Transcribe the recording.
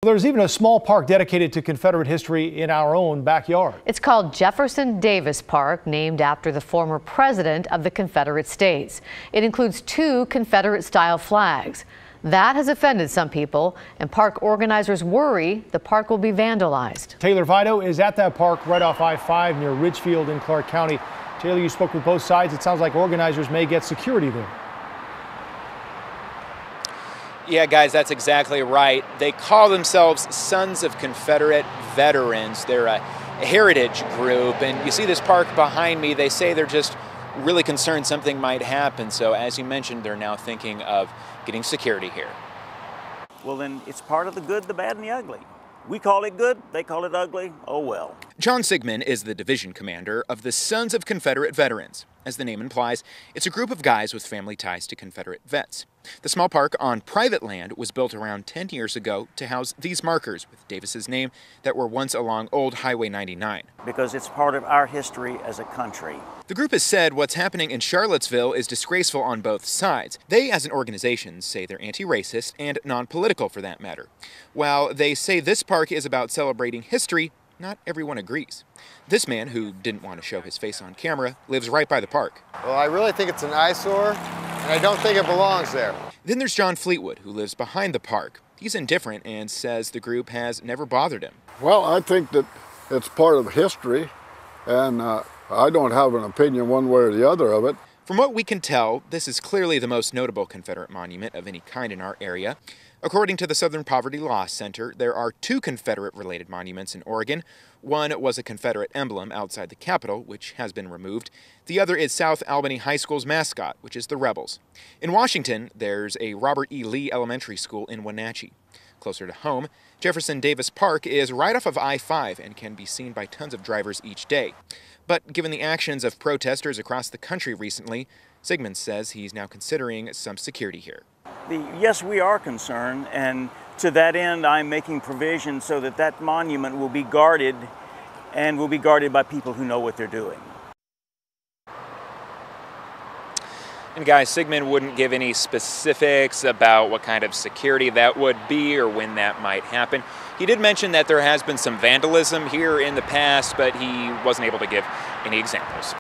There's even a small park dedicated to Confederate history in our own backyard. It's called Jefferson Davis Park, named after the former president of the Confederate States. It includes 2 Confederate-style flags. That has offended some people, and park organizers worry the park will be vandalized. Taylor Vito is at that park right off I-5 near Ridgefield in Clark County. Taylor, you spoke with both sides. It sounds like organizers may get security there. Yeah, guys, that's exactly right. They call themselves Sons of Confederate Veterans. They're a heritage group, and you see this park behind me. They say they're just really concerned something might happen. So as you mentioned, they're now thinking of getting security here. Well, then it's part of the good, the bad, and the ugly. We call it good, they call it ugly, oh well. John Sigmund is the division commander of the Sons of Confederate Veterans. As the name implies, it's a group of guys with family ties to Confederate vets. The small park on private land was built around 10 years ago to house these markers with Davis's name that were once along Old Highway 99. Because it's part of our history as a country. The group has said what's happening in Charlottesville is disgraceful on both sides. They, as an organization, say they're anti-racist and non-political for that matter. While they say this park is about celebrating history, not everyone agrees. This man, who didn't want to show his face on camera, lives right by the park. Well, I really think it's an eyesore, and I don't think it belongs there. Then there's John Fleetwood, who lives behind the park. He's indifferent and says the group has never bothered him. Well, I think that it's part of history, and I don't have an opinion one way or the other of it. From what we can tell, this is clearly the most notable Confederate monument of any kind in our area. According to the Southern Poverty Law Center, there are 2 Confederate-related monuments in Oregon. One was a Confederate emblem outside the Capitol, which has been removed. The other is South Albany High School's mascot, which is the Rebels. In Washington, there's a Robert E. Lee Elementary School in Wenatchee. Closer to home, Jefferson Davis Park is right off of I-5 and can be seen by tons of drivers each day. But given the actions of protesters across the country recently, Sigmund says he's now considering some security here. Yes, we are concerned, and to that end, I'm making provision so that that monument will be guarded, and will be guarded by people who know what they're doing. And guys, Sigmund wouldn't give any specifics about what kind of security that would be or when that might happen. He did mention that there has been some vandalism here in the past, but he wasn't able to give any examples.